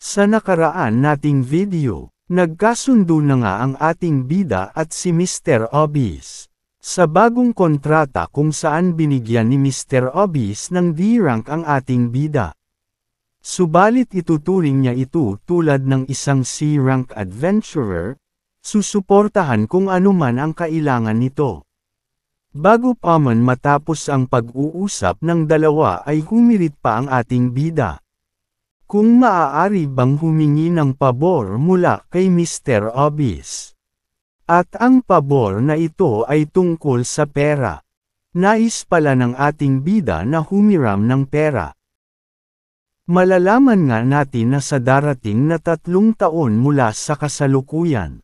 Sa nakaraan nating video, nagkasundo na nga ang ating bida at si Mr. Obvious. Sa bagong kontrata kung saan binigyan ni Mr. Obvious ng D-rank ang ating bida. Subalit ituturing niya ito tulad ng isang C-rank adventurer, susuportahan kung ano man ang kailangan nito. Bago pa man matapos ang pag-uusap ng dalawa ay humirit pa ang ating bida. Kung maaari bang humingi ng pabor mula kay Mr. Obvious. At ang pabor na ito ay tungkol sa pera. Nais pala ng ating bida na humiram ng pera. Malalaman nga natin na sa darating na 3 taon mula sa kasalukuyan,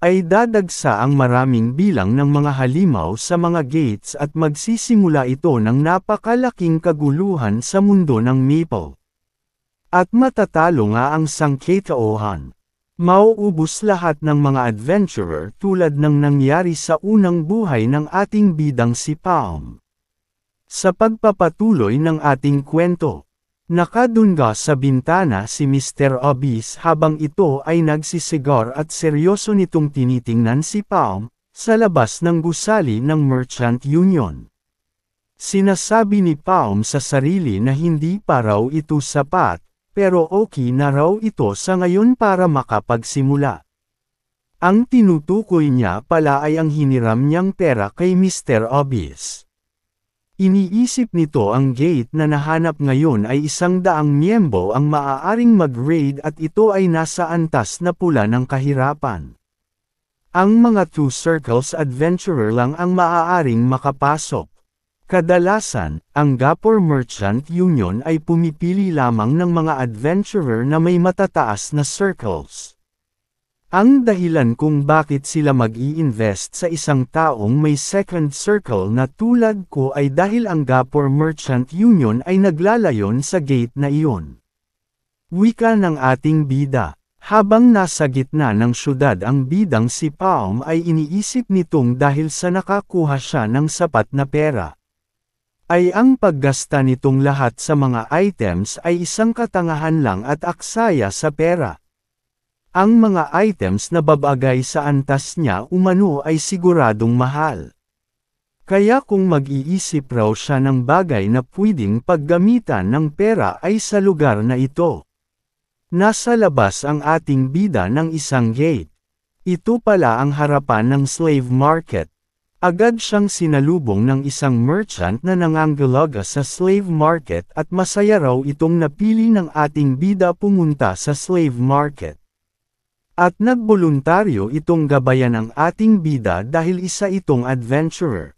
ay dadagsa ang maraming bilang ng mga halimaw sa mga gates at magsisimula ito ng napakalaking kaguluhan sa mundo ng Maple. At matatalo nga ang sangkatauhan. Mauubos lahat ng mga adventurer tulad ng nangyari sa unang buhay ng ating bidang si Palm. Sa pagpapatuloy ng ating kwento, nakadunga sa bintana si Mr. Obvious habang ito ay nagsisigar at seryoso nitong tinitingnan si Palm, sa labas ng gusali ng Merchant Union. Sinasabi ni Palm sa sarili na hindi pa raw ito sapat, pero okay na raw ito sa ngayon para makapagsimula. Ang tinutukoy niya pala ay ang hiniram niyang pera kay Mr. Obvious. Iniisip nito ang gate na nahanap ngayon ay 100 miyembro ang maaaring mag-raid at ito ay nasa antas na pula ng kahirapan. Ang mga 2 circles adventurer lang ang maaaring makapasok. Kadalasan, ang Gapor Merchant Union ay pumipili lamang ng mga adventurer na may matataas na circles. Ang dahilan kung bakit sila mag-i-invest sa isang taong may second circle na tulad ko ay dahil ang Gapor Merchant Union ay naglalayon sa gate na iyon. Wika ng ating bida. Habang nasa gitna ng syudad ang bidang si Palm ay iniisip nitong dahil sa nakakuha siya ng sapat na pera, ay ang paggasta nitong lahat sa mga items ay isang katangahan lang at aksaya sa pera. Ang mga items na babagay sa antas niya umano ay siguradong mahal. Kaya kung mag-iisip raw siya ng bagay na pwedeng paggamitan ng pera ay sa lugar na ito. Nasa labas ang ating bida ng isang gate. Ito pala ang harapan ng slave market. Agad siyang sinalubong ng isang merchant na nangangalaga sa slave market at masaya raw itong napili ng ating bida pumunta sa slave market. At nagboluntaryo itong gabayan ang ating bida dahil isa itong adventurer.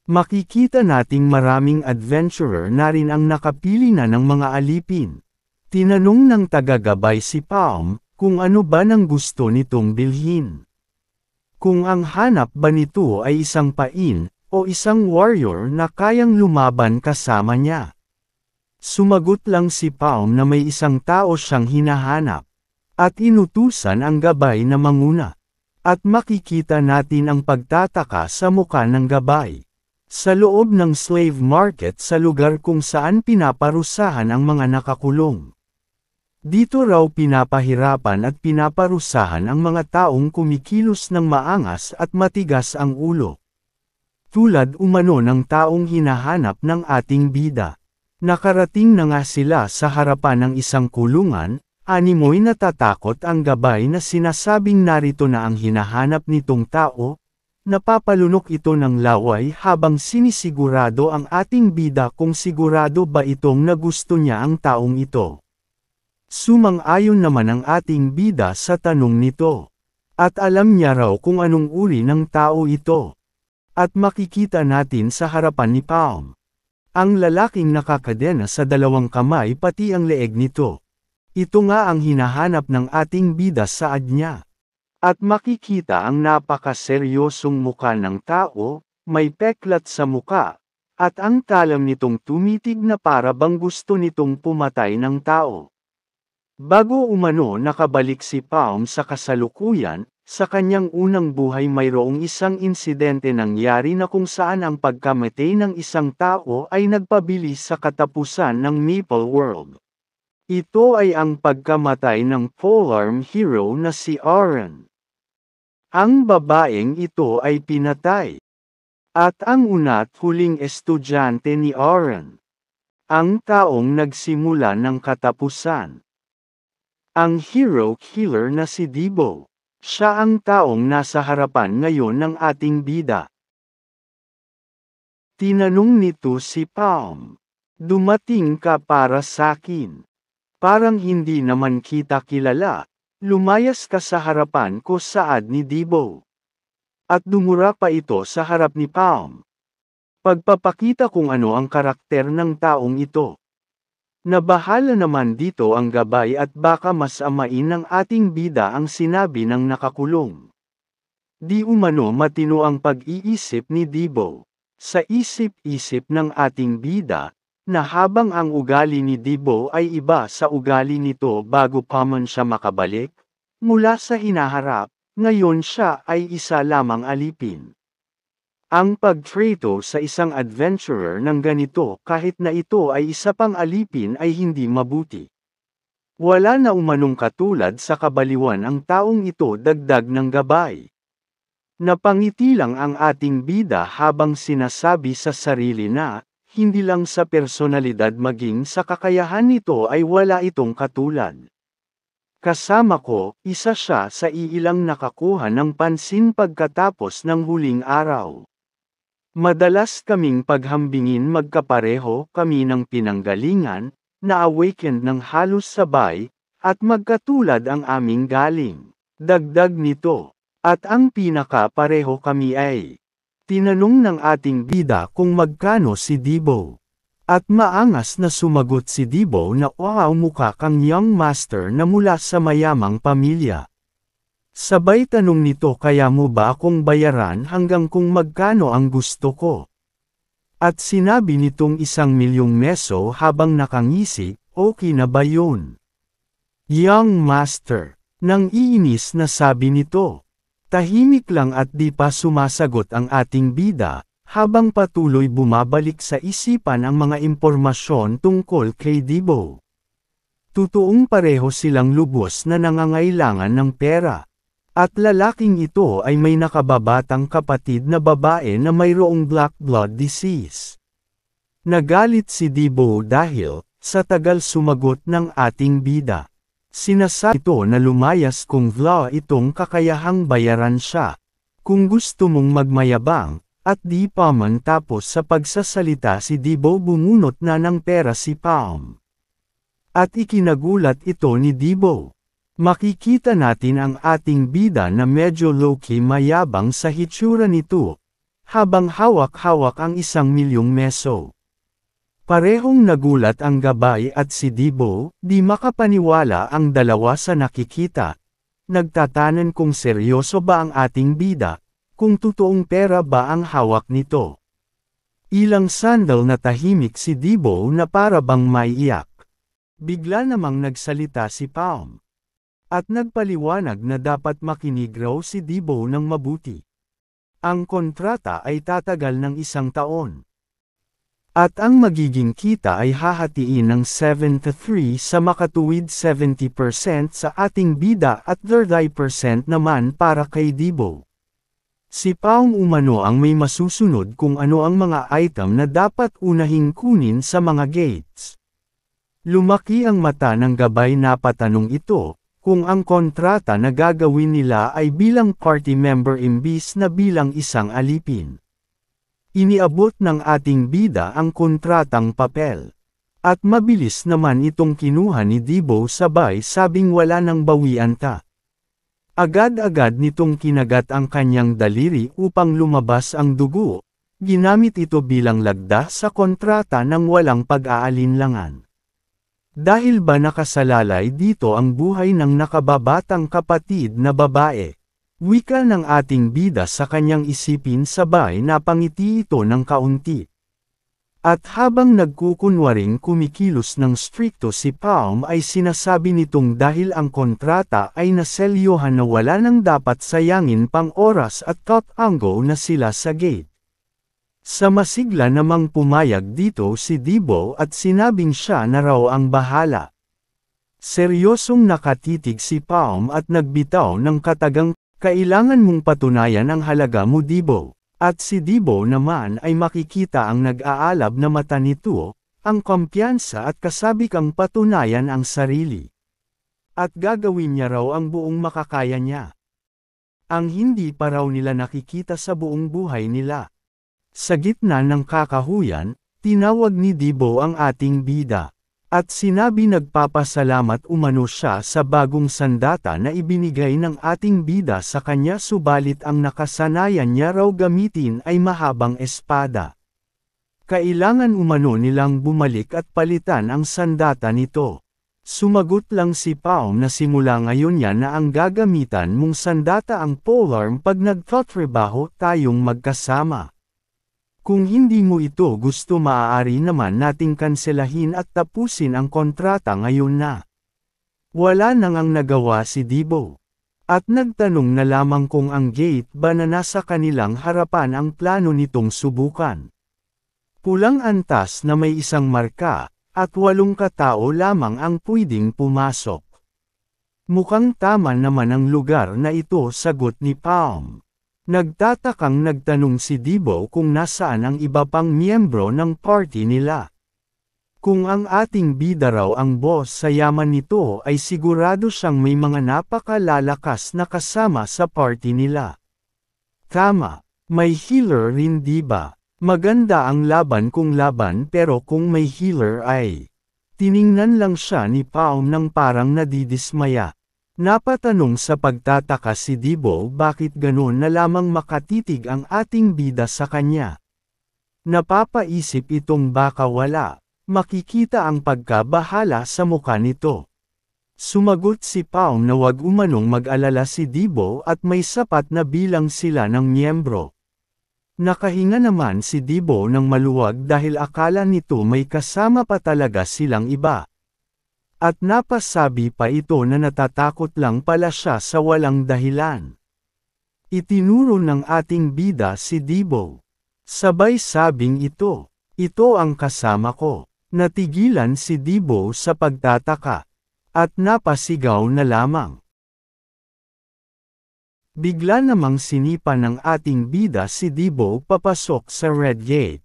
Makikita nating maraming adventurer na rin ang nakapili na ng mga alipin. Tinanong ng tagagabay si Palm kung ano ba nang gusto nitong bilhin. Kung ang hanap ba nito ay isang pain, o isang warrior na kayang lumaban kasama niya. Sumagot lang si Palm na may isang tao siyang hinahanap. At inutusan ang gabay na manguna. At makikita natin ang pagtataka sa muka ng gabay. Sa loob ng slave market sa lugar kung saan pinaparusahan ang mga nakakulong. Dito raw pinapahirapan at pinaparusahan ang mga taong kumikilos ng maangas at matigas ang ulo. Tulad umano ng taong hinahanap ng ating bida. Nakarating na nga sila sa harapan ng isang kulungan, animoy natatakot ang gabay na sinasabing narito na ang hinahanap nitong tao, napapalunok ito ng laway habang sinisigurado ang ating bida kung sigurado ba itong nagusto niya ang taong ito. Sumang-ayon naman ang ating bida sa tanong nito. At alam niya raw kung anong uri ng tao ito. At makikita natin sa harapan ni Palm. Ang lalaking nakakadena sa 2 kamay pati ang leeg nito. Ito nga ang hinahanap ng ating bida saad niya. At makikita ang napakaseryosong muka ng tao, may peklat sa muka, at ang talam nitong tumitig na para bang gusto nitong pumatay ng tao. Bago umano nakabalik si Palm sa kasalukuyan, sa kanyang unang buhay mayroong isang insidente nangyari na kung saan ang pagkamatay ng isang tao ay nagpabilis sa katapusan ng Maple World. Ito ay ang pagkamatay ng polearm hero na si Auron. Ang babaeng ito ay pinatay. At ang una't huling estudyante ni Auron. Ang taong nagsimula ng katapusan. Ang hero killer na si Debo. Siya ang taong nasa harapan ngayon ng ating bida. Tinanong nito si Palm. Dumating ka para sakin. Parang hindi naman kita kilala. Lumayas ka sa harapan ko, saad ni Debo. At dumura pa ito sa harap ni Palm. Pagpapakita kung ano ang karakter ng taong ito. Nabahala naman dito ang gabay at baka mas amain ng ating bida ang sinabi ng nakakulong. Di umano matino ang pag-iisip ni Debo. Sa isip-isip ng ating bida, na habang ang ugali ni Debo ay iba sa ugali nito bago pa man siya makabalik, mula sa hinaharap, ngayon siya ay isa lamang alipin. Ang pagtraitor sa isang adventurer ng ganito kahit na ito ay isa pang alipin ay hindi mabuti. Wala na umanong katulad sa kabaliwan ang taong ito, dagdag ng gabay. Napangiti lang ang ating bida habang sinasabi sa sarili na, hindi lang sa personalidad maging sa kakayahan nito ay wala itong katulad. Kasama ko, isa siya sa iilang nakakuha ng pansin pagkatapos ng huling araw. Madalas kaming paghambingin magkapareho kami ng pinanggalingan, na-awakened ng halos sabay, at magkatulad ang aming galing. Dagdag nito, at ang pinaka-pareho kami ay, tinanong ng ating bida kung magkano si Debo. At maangas na sumagot si Debo na wow, mukha kang young master na mula sa mayamang pamilya. Sabay tanong nito, kaya mo ba akong bayaran hanggang kung magkano ang gusto ko? At sinabi nitong 1,000,000 meso habang nakangisi, okay na ba yun? Young master, nang iinis na sabi nito. Tahimik lang at di pa sumasagot ang ating bida, habang patuloy bumabalik sa isipan ang mga impormasyon tungkol kay Debo. Totoong pareho silang lubos na nangangailangan ng pera. At lalaking ito ay may nakababatang kapatid na babae na mayroong black blood disease. Nagalit si Debo dahil, sa tagal sumagot ng ating bida. Sinasabi ito na lumayas kung wala itong kakayahang bayaran siya. Kung gusto mong magmayabang, at di pa man tapos sa pagsasalita si Debo bumunot na ng pera si Palm. At ikinagulat ito ni Debo. Makikita natin ang ating bida na medyo low-key mayabang sa hitsura nito, habang hawak-hawak ang 1,000,000 meso. Parehong nagulat ang gabay at si Debo, di makapaniwala ang dalawa sa nakikita. Nagtatanan kung seryoso ba ang ating bida, kung totoong pera ba ang hawak nito. Ilang sandal na tahimik si Debo na para bang maiiyak. Bigla namang nagsalita si Palm. At nagpaliwanag na dapat makinig raw si Debo ng mabuti. Ang kontrata ay tatagal ng 1 taon. At ang magiging kita ay hahatiin ng 7-3 sa makatuwid 70% sa ating bida at 30% naman para kay Debo. Si Palm umano ang may masusunod kung ano ang mga item na dapat unahing kunin sa mga gates. Lumaki ang mata ng gabay na patanong ito, kung ang kontrata na gagawin nila ay bilang party member imbis na bilang isang alipin. Iniabot ng ating bida ang kontratang papel. At mabilis naman itong kinuha ni Debo sabay sabing wala nang bawian ta. Agad-agad nitong kinagat ang kanyang daliri upang lumabas ang dugo. Ginamit ito bilang lagda sa kontrata ng walang pag-aalinlangan. Dahil ba nakasalalay dito ang buhay ng nakababatang kapatid na babae? Wika ng ating bida sa kanyang isipin sabay napangiti ito ng kaunti. At habang nagkukunwaring kumikilos ng strikto si Palm ay sinasabi nitong dahil ang kontrata ay naselyohan na wala nang dapat sayangin pang oras at cut-ango na sila sa gate. Sa masigla namang pumayag dito si Debo at sinabing siya na raw ang bahala. Seryosong nakatitig si Palm at nagbitaw ng katagang, kailangan mong patunayan ang halaga mo Dibo. At si Dibo naman ay makikita ang nag-aalab na mata nito, ang kumpiyansa at kasabikang patunayan ang sarili. At gagawin niya raw ang buong makakaya niya. Ang hindi pa raw nila nakikita sa buong buhay nila. Sa gitna ng kakahuyan, tinawag ni Dibo ang ating bida. At sinabi nagpapasalamat umano siya sa bagong sandata na ibinigay ng ating bida sa kanya subalit ang nakasanayan niya raw gamitin ay mahabang espada. Kailangan umano nilang bumalik at palitan ang sandata nito. Sumagot lang si Palm na simula ngayon yan na ang gagamitan mong sandata ang polearm pag nagtatrabaho tayong magkasama. Kung hindi mo ito gusto maaari naman nating kanselahin at tapusin ang kontrata ngayon na. Wala nang ang nagawa si Dibo. At nagtanong na lamang kung ang gate ba na nasa kanilang harapan ang plano nitong subukan. Pulang antas na may isang marka, at 8 katao lamang ang pwedeng pumasok. Mukhang tama naman ang lugar na ito sagot ni Palm. Nagtatakang nagtanong si Dibo kung nasaan ang iba pang miyembro ng party nila. Kung ang ating bida raw ang boss sa yaman nito ay sigurado siyang may mga napakalalakas na kasama sa party nila. Tama, may healer rin diba? Maganda ang laban kung laban pero kung may healer ay. Tiningnan lang siya ni Palm ng parang nadidismaya. Napatanong sa pagtataka si Dibo bakit ganun na lamang makatitig ang ating bida sa kanya. Napapaisip itong baka wala, makikita ang pagkabahala sa mukha nito. Sumagot si Palm na wag umanong mag-alala si Dibo at may sapat na bilang sila ng miyembro. Nakahinga naman si Dibo ng maluwag dahil akala nito may kasama pa talaga silang iba. At napasabi pa ito na natatakot lang pala siya sa walang dahilan. Itinuro ng ating bida si Dibo. Sabay sabing ito ang kasama ko. Natigilan si Dibo sa pagtataka. At napasigaw na lamang. Bigla namang sinipa ng ating bida si Dibo papasok sa Red Gate.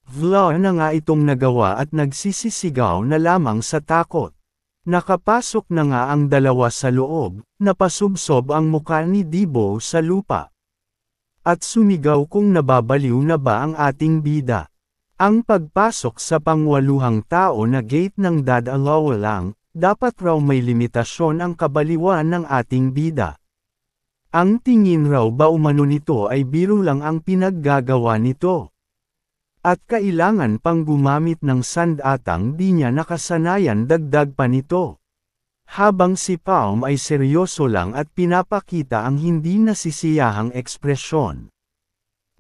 Vla na nga itong nagawa at nagsisisigaw na lamang sa takot. Nakapasok na nga ang dalawa sa loob, napasubsob ang mukha ni Dibo sa lupa. At sumigaw kung nababaliw na ba ang ating bida. Ang pagpasok sa pangwaluhang tao na gate ng dadalawa lang, dapat raw may limitasyon ang kabaliwan ng ating bida. Ang tingin raw ba umano nito ay biro lang ang pinaggagawa nito. At kailangan pang gumamit ng sandatang di niya nakasanayan dagdag pa nito. Habang si Palm ay seryoso lang at pinapakita ang hindi nasisiyahang ekspresyon.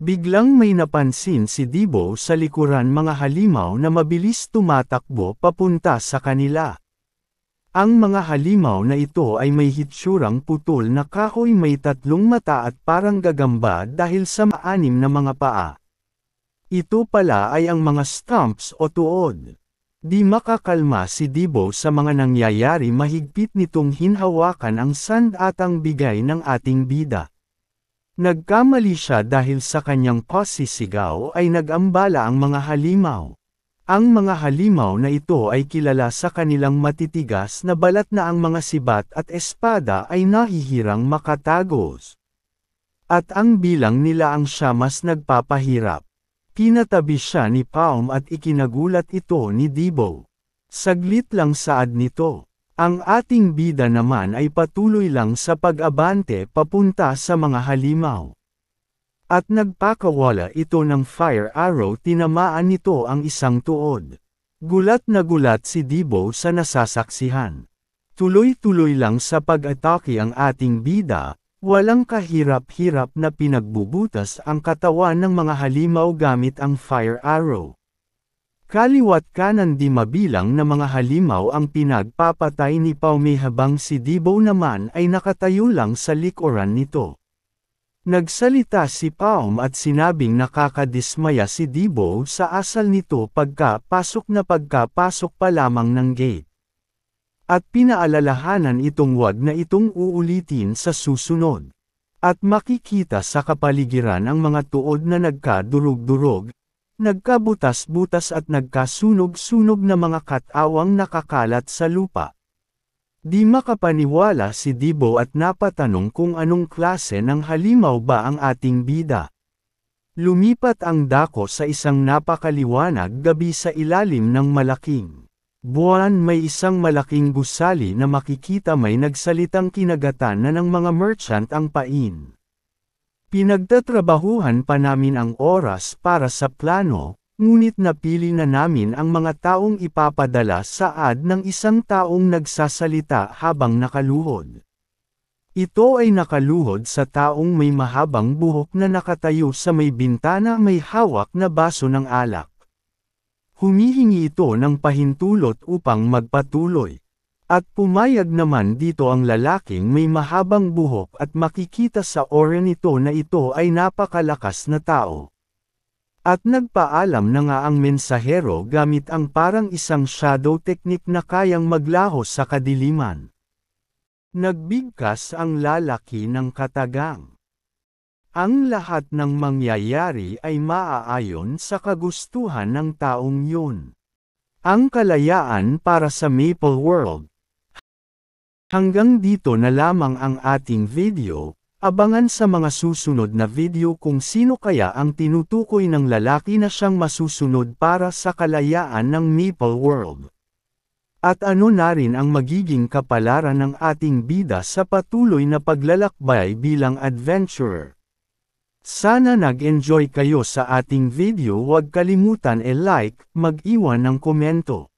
Biglang may napansin si Dibo sa likuran mga halimaw na mabilis tumatakbo papunta sa kanila. Ang mga halimaw na ito ay may hitsurang putol na kahoy may 3 mata at parang gagamba dahil sa maanim na mga paa. Ito pala ay ang mga stumps o tuod. Di makakalma si Dibo sa mga nangyayari mahigpit nitong hinhawakan ang sandatang bigay ng ating bida. Nagkamali siya dahil sa kanyang pasisigaw ay nagambala ang mga halimaw. Ang mga halimaw na ito ay kilala sa kanilang matitigas na balat na ang mga sibat at espada ay nahihirang makatagos. At ang bilang nila ang siya mas nagpapahirap. Pinatabi siya ni Palm at ikinagulat ito ni Dibo. Saglit lang saad nito. Ang ating bida naman ay patuloy lang sa pag-abante papunta sa mga halimaw. At nagpakawala ito ng fire arrow tinamaan nito ang isang tuod. Gulat na gulat si Dibo sa nasasaksihan. Tuloy-tuloy lang sa pag-atake ang ating bida. Walang kahirap-hirap na pinagbubutas ang katawan ng mga halimaw gamit ang fire arrow. Kaliwat kanan di mabilang na mga halimaw ang pinagpapatay ni Paume habang si Dibo naman ay nakatayo lang sa likuran nito. Nagsalita si Palm at sinabing nakakadismaya si Dibo sa asal nito pagkapasok pa lamang ng gate. At pinaalalahanan itong wag na itong uulitin sa susunod. At makikita sa kapaligiran ang mga tuod na nagkadurog-durog, nagkabutas-butas at nagkasunog-sunog na mga katawang nakakalat sa lupa. Di makapaniwala si Dibo at napatanong kung anong klase ng halimaw ba ang ating bida. Lumipat ang dako sa isang napakaliwanag gabi sa ilalim ng malaking buwan. May isang malaking gusali na makikita may nagsalitang kinagatan na ng mga merchant ang pain. Pinagtatrabahuhan pa namin ang oras para sa plano, ngunit napili na namin ang mga taong ipapadala sa ad ng isang taong nagsasalita habang nakaluhod. Ito ay nakaluhod sa taong may mahabang buhok na nakatayo sa may bintana may hawak na baso ng alak. Humihingi ito ng pahintulot upang magpatuloy. At pumayag naman dito ang lalaking may mahabang buhok at makikita sa aura nito na ito ay napakalakas na tao. At nagpaalam na nga ang mensahero gamit ang parang isang shadow technique na kayang maglaho sa kadiliman. Nagbigkas ang lalaki ng katagang. Ang lahat ng mangyayari ay maaayon sa kagustuhan ng taong yun. Ang kalayaan para sa Maple World. Hanggang dito na lamang ang ating video, abangan sa mga susunod na video kung sino kaya ang tinutukoy ng lalaki na siyang masusunod para sa kalayaan ng Maple World. At ano na rin ang magiging kapalaran ng ating bida sa patuloy na paglalakbay bilang adventurer. Sana nag-enjoy kayo sa ating video. Huwag kalimutan like, mag-iwan ng komento.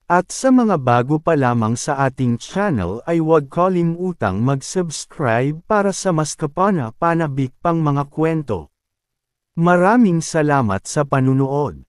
At sa mga bago pa lamang sa ating channel ay huwag kalimutang mag-subscribe para sa mas kapana-panabik pang mga kwento. Maraming salamat sa panunood.